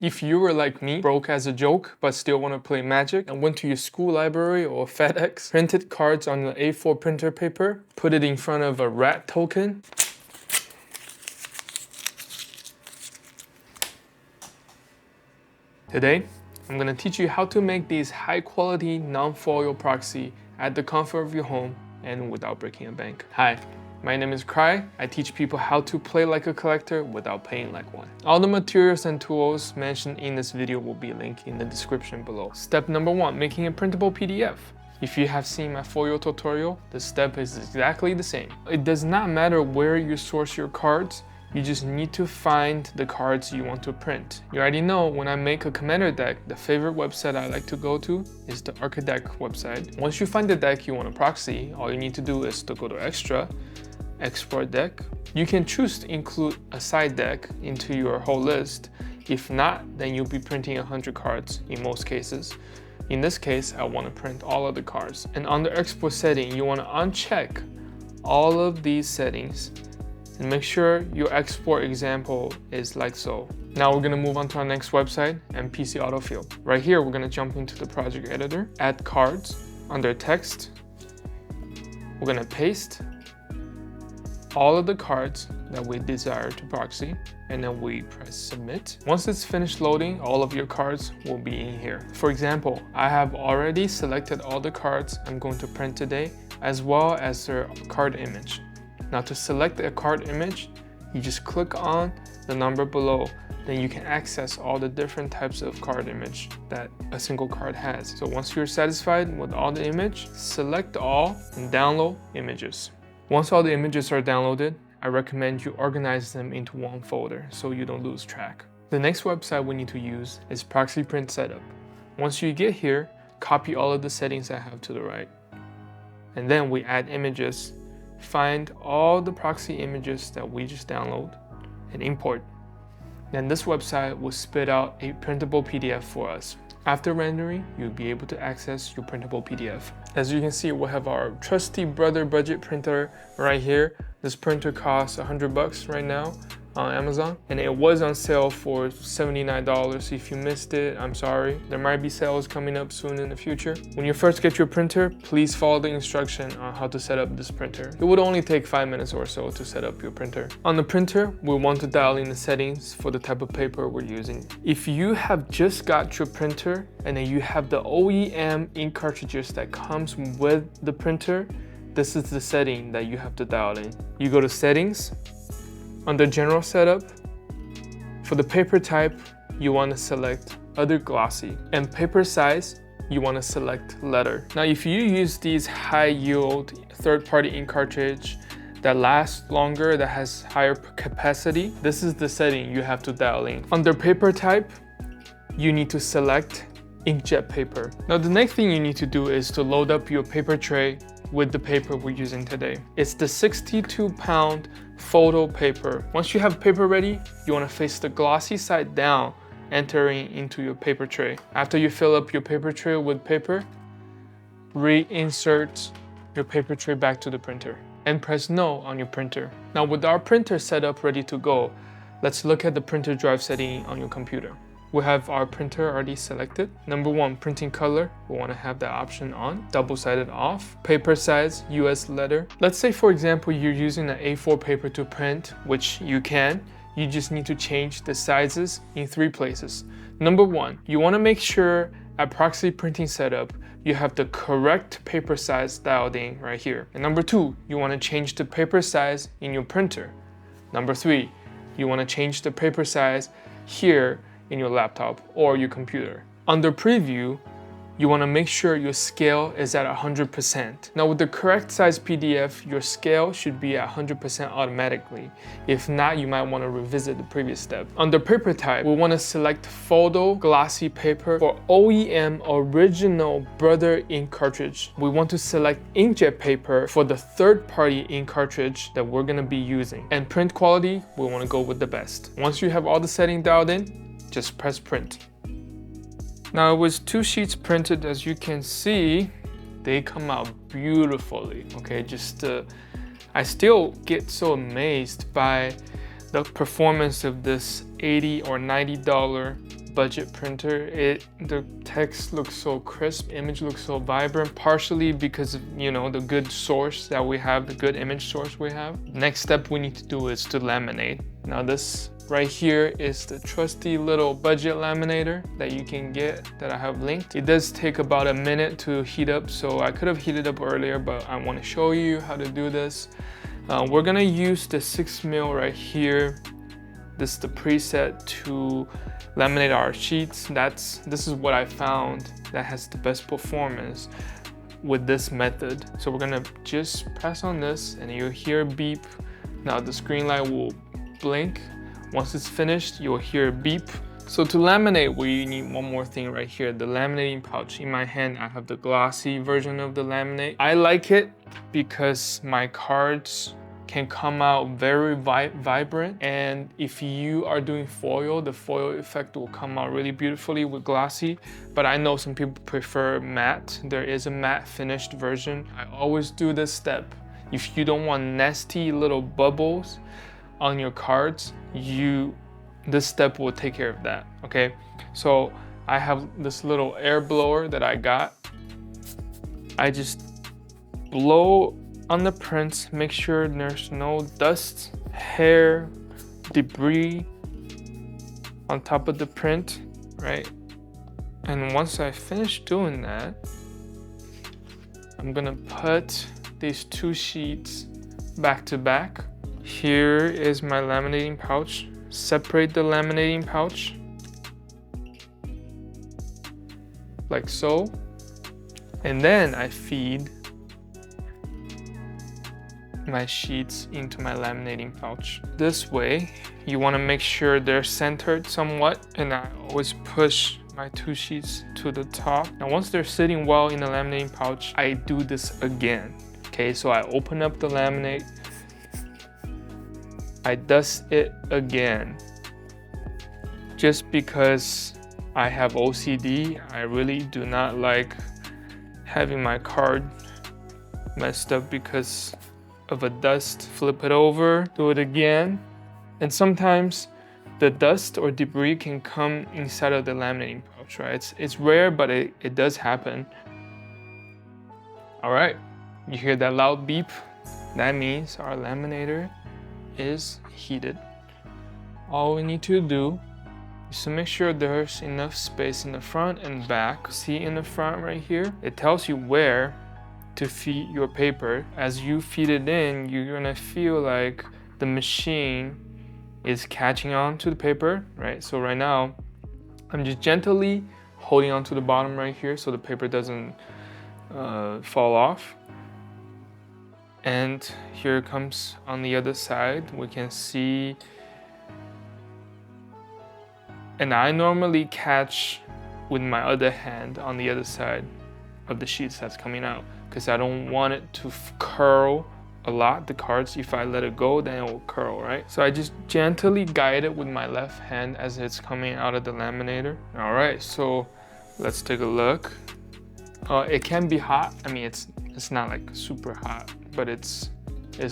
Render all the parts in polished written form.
If you were like me, broke as a joke, but still want to play Magic, and went to your school library or FedEx, printed cards on an A4 printer paper, put it in front of a rat token, today, I'm going to teach you how to make these high-quality, non-foil proxy at the comfort of your home and without breaking a bank. Hi, my name is Cry. I teach people how to play like a collector without paying like one. All the materials and tools mentioned in this video will be linked in the description below. Step number 1, making a printable PDF. If you have seen my foil tutorial, the step is exactly the same. It does not matter where you source your cards, you just need to find the cards you want to print. You already know when I make a commander deck, the favorite website I like to go to is the Archideck website. Once you find the deck you want to proxy, all you need to do is to go to Extra, Export Deck. You can choose to include a side deck into your whole list. If not, then you'll be printing 100 cards in most cases. In this case, I want to print all of the cards. And under Export setting, you want to uncheck all of these settings and make sure your export example is like so. Now we're gonna move on to our next website, PC autofill. Right here, we're gonna jump into the project editor, add cards, under text, we're gonna paste all of the cards that we desire to proxy, and then we press submit. Once it's finished loading, all of your cards will be in here. For example, I have already selected all the cards I'm going to print today, as well as their card image. Now to select a card image, you just click on the number below, then you can access all the different types of card image that a single card has. So once you're satisfied with all the image, select all and download images. Once all the images are downloaded, I recommend you organize them into one folder so you don't lose track. The next website we need to use is Proxy Print Setup. Once you get here, copy all of the settings I have to the right. And then we add images. Find all the proxy images that we just download and import. Then this website will spit out a printable PDF for us. After rendering, you'll be able to access your printable PDF. As you can see, we have our trusty brother budget printer right here. This printer costs $100 right now on Amazon, and it was on sale for $79. If you missed it, I'm sorry. There might be sales coming up soon in the future. When you first get your printer, please follow the instruction on how to set up this printer. It would only take 5 minutes or so to set up your printer. On the printer, we want to dial in the settings for the type of paper we're using. If you have just got your printer and then you have the OEM ink cartridges that comes with the printer, this is the setting that you have to dial in. You go to settings. Under general setup, for the paper type, you want to select other glossy, and paper size, you want to select letter. Now, if you use these high yield third-party ink cartridge that lasts longer, that has higher capacity, this is the setting you have to dial in. Under paper type, you need to select inkjet paper. Now, the next thing you need to do is to load up your paper tray with the paper we're using today. It's the 62-pound photo paper. Once you have paper ready, you want to face the glossy side down, entering into your paper tray. After you fill up your paper tray with paper, reinsert your paper tray back to the printer and press no on your printer. Now with our printer set up ready to go, let's look at the printer drive setting on your computer. We have our printer already selected. Number 1, printing color. We want to have that option on. Double-sided off. Paper size, US letter. Let's say, for example, you're using an A4 paper to print, which you can. You just need to change the sizes in 3 places. Number 1, you want to make sure at proxy printing setup, you have the correct paper size dialed in right here. And number 2, you want to change the paper size in your printer. Number 3, you want to change the paper size here in your laptop or your computer. Under preview, you want to make sure your scale is at 100%. Now with the correct size PDF, your scale should be at 100% automatically. If not, you might want to revisit the previous step. Under paper type, we want to select photo glossy paper for OEM original brother ink cartridge. We want to select inkjet paper for the third-party ink cartridge that we're going to be using. And print quality, we want to go with the best. Once you have all the settings dialed in, just press print. Now with 2 sheets printed, as you can see, they come out beautifully. Okay, I still get so amazed by the performance of this $80 or $90 budget printer. The text looks so crisp, image looks so vibrant, partially because of, you know, the good source that we have, the good image source we have. Next step we need to do is to laminate. Now this right here is the trusty little budget laminator that you can get that I have linked. It does take about a minute to heat up, so I could have heated up earlier, but I want to show you how to do this. We're gonna use the 6mm right here. This is the preset to laminate our sheets. This is what I found that has the best performance with this method. So we're gonna just press on this and you'll hear a beep. Now the screen light will blink. Once it's finished, you'll hear a beep. So to laminate, we need one more thing right here, the laminating pouch. In my hand, I have the glossy version of the laminate. I like it because my cards can come out very vibrant, and if you are doing foil, the foil effect will come out really beautifully with glossy, but I know some people prefer matte. There is a matte finished version. I always do this step. If you don't want nasty little bubbles on your cards, this step will take care of that, okay? So I have this little air blower that I got. I just blow on the prints, make sure there's no dust, hair, debris on top of the print, right? And once I finish doing that, I'm gonna put these two sheets back to back. Here is my laminating pouch. Separate the laminating pouch like so, and then I feed my sheets into my laminating pouch. This way, you want to make sure they're centered somewhat, and I always push my two sheets to the top. Now once they're sitting well in the laminating pouch, I do this again. Okay, so I open up the laminate, I dust it again. Just because I have OCD, I really do not like having my card messed up because of a dust. Flip it over, do it again. And sometimes the dust or debris can come inside of the laminating pouch, right? It's rare, but it does happen. All right, you hear that loud beep? That means our laminator is heated. All we need to do is to make sure there's enough space in the front and back. See in the front right here? It tells you where to feed your paper. As you feed it in, you're gonna feel like the machine is catching on to the paper, right? So right now, I'm just gently holding on to the bottom right here so the paper doesn't fall off. And here it comes on the other side. We can see, and I normally catch with my other hand on the other side of the sheets that's coming out, because I don't want it to curl a lot, the cards. If I let it go, then it will curl, right? So I just gently guide it with my left hand as it's coming out of the laminator. All right, so let's take a look. It can be hot. I mean, it's not like super hot, but it's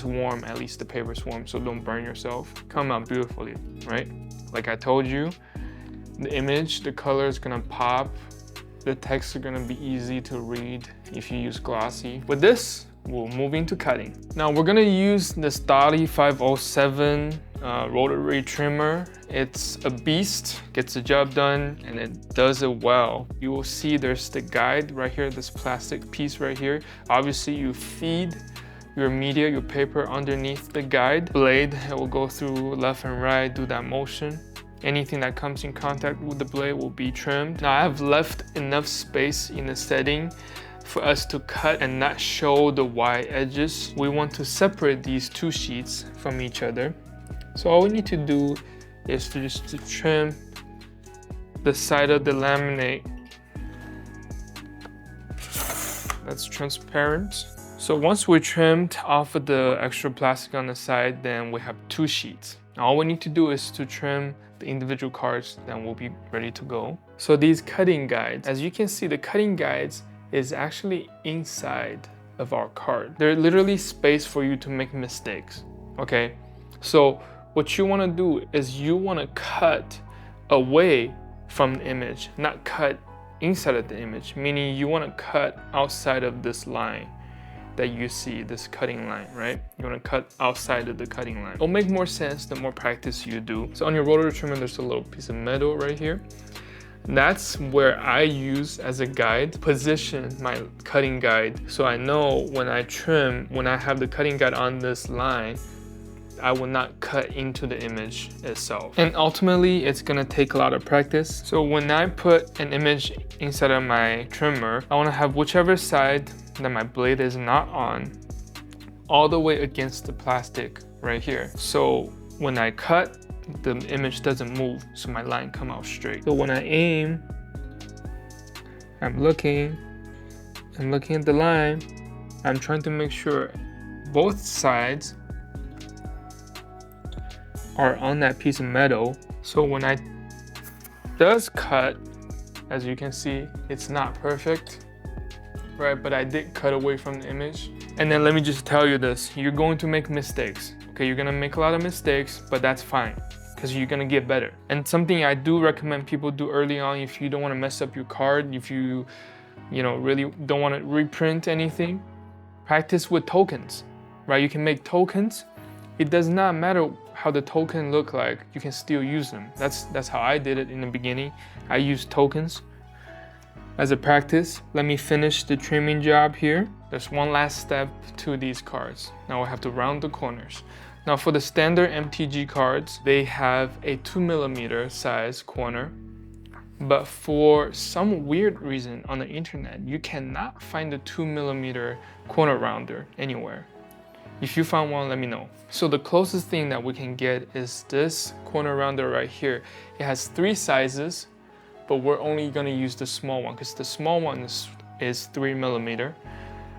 warm. At least the paper's warm, so don't burn yourself. Come out beautifully, right? Like I told you, the image, the color is gonna pop. The text are gonna be easy to read if you use glossy. With this, we'll move into cutting. Now we're gonna use the Stali 507 rotary trimmer. It's a beast, gets the job done, and it does it well. You will see there's the guide right here, this plastic piece right here. Obviously you feed your media, your paper underneath the guide. Blade, it will go through left and right, do that motion. Anything that comes in contact with the blade will be trimmed. Now I have left enough space in the setting for us to cut and not show the wide edges. We want to separate these two sheets from each other. So all we need to do is to trim the side of the laminate that's transparent. So once we trimmed off of the extra plastic on the side, then we have two sheets. Now all we need to do is to trim the individual cards, then we'll be ready to go. So these cutting guides, as you can see, the cutting guides is actually inside of our card. They're literally space for you to make mistakes, okay? So what you wanna do is you wanna cut away from the image, not cut inside of the image, meaning you want to cut outside of this line that you see, this cutting line, right? You want to cut outside of the cutting line. It'll make more sense the more practice you do. So on your rotary trimmer, there's a little piece of metal right here. That's where I use as a guide, position my cutting guide. So I know when I trim, when I have the cutting guide on this line, I will not cut into the image itself. And ultimately, it's gonna take a lot of practice. So when I put an image inside of my trimmer, I wanna have whichever side that my blade is not on, all the way against the plastic right here. So when I cut, the image doesn't move, so my line come out straight. So when I aim, I'm looking at the line. I'm trying to make sure both sides are on that piece of metal. So when I does cut, as you can see, it's not perfect, right? But I did cut away from the image. And then let me just tell you this, you're going to make mistakes. Okay, you're gonna make a lot of mistakes, but that's fine, because you're gonna get better. And something I do recommend people do early on, if you don't wanna mess up your card, if you really don't wanna reprint anything, practice with tokens, right? You can make tokens. It does not matter how the token look like, you can still use them. That's how I did it in the beginning. I used tokens as a practice. Let me finish the trimming job here. There's one last step to these cards. Now I have to round the corners. Now for the standard MTG cards, they have a 2mm size corner, but for some weird reason on the internet, you cannot find a 2mm corner rounder anywhere. If you found one, let me know. So the closest thing that we can get is this corner rounder right here. It has 3 sizes, but we're only gonna use the small one because the small one is 3mm.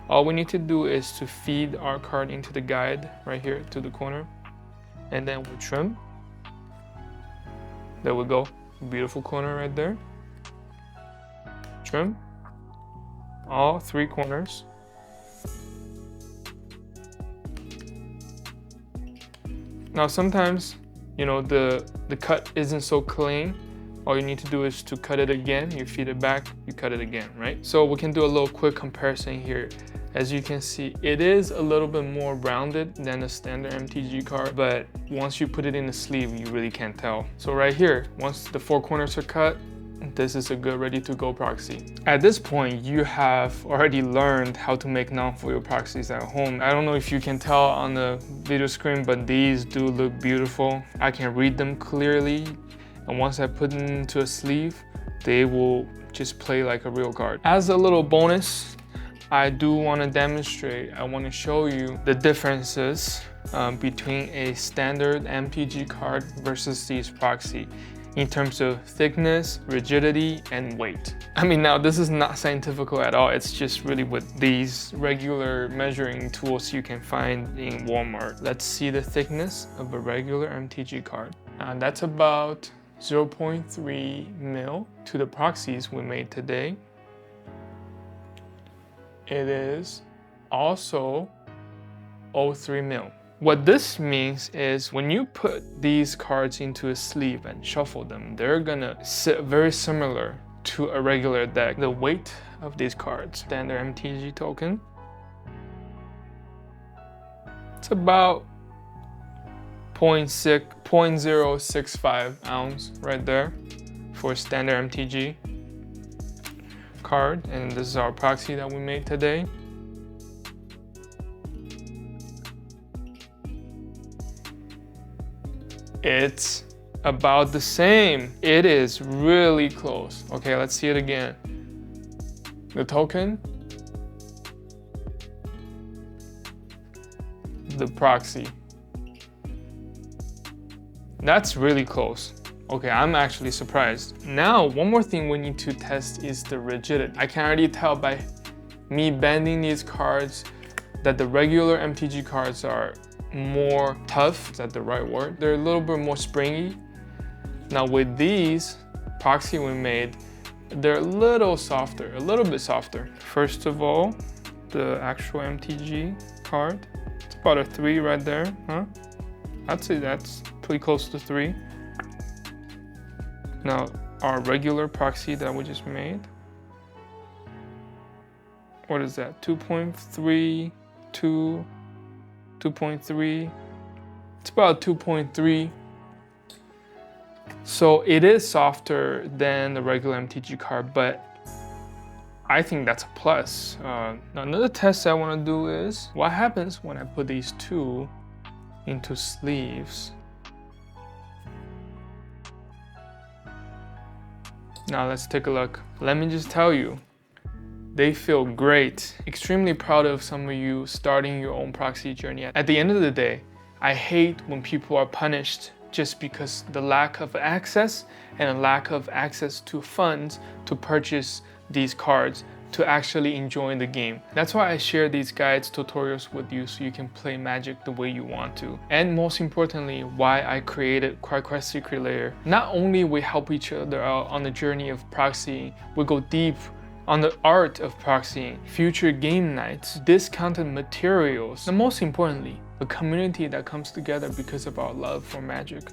All we need to do is to feed our card into the guide right here to the corner, and then we trim. There we go, beautiful corner right there. Trim all 3 corners. Now sometimes, the cut isn't so clean. All you need to do is to cut it again, you feed it back, you cut it again, right? So we can do a little quick comparison here. As you can see, it is a little bit more rounded than the standard MTG card, but once you put it in the sleeve, you really can't tell. So right here, once the 4 corners are cut, this is a good ready to go proxy. At this point, you have already learned how to make non-foil proxies at home. I don't know if you can tell on the video screen, but these do look beautiful. I can read them clearly. And once I put them into a sleeve, they will just play like a real card. As a little bonus, I do want to demonstrate, I want to show you the differences between a standard MTG card versus these proxy in terms of thickness, rigidity, and weight. I mean, now this is not scientific at all. It's just really with these regular measuring tools you can find in Walmart. Let's see the thickness of a regular MTG card. That's about 0.3 mil to the proxies we made today. It is also 0.3 mil. What this means is when you put these cards into a sleeve and shuffle them, they're gonna sit very similar to a regular deck. The weight of these cards, standard MTG token, it's about 0.065 ounce right there for a standard MTG card. And this is our proxy that we made today. It's about the same. It is really close. Okay, let's see it again. The token, the proxy. That's really close. Okay, I'm actually surprised. Now, one more thing we need to test is the rigidity. I can already tell by me bending these cards that the regular MTG cards are more tough. Is that the right word? They're a little bit more springy. Now with these proxy we made, they're a little softer, a little bit softer. First of all, the actual MTG card, it's about a 3 right there, huh? I'd say that's pretty close to 3. Now our regular proxy that we just made. What is that? 2.3, 2.3. It's about 2.3. So it is softer than the regular MTG card, but I think that's a plus. Now another test I want to do is what happens when I put these two into sleeves. Now let's take a look. Let me just tell you, they feel great. Extremely proud of some of you starting your own proxy journey. At the end of the day, I hate when people are punished just because the lack of access and a lack of access to funds to purchase these cards to actually enjoy the game. That's why I share these guides, tutorials with you so you can play Magic the way you want to. And most importantly, why I created Crycry Secret Layer. Not only we help each other out on the journey of proxying, we go deep on the art of proxying, future game nights, discounted materials, and most importantly, a community that comes together because of our love for Magic.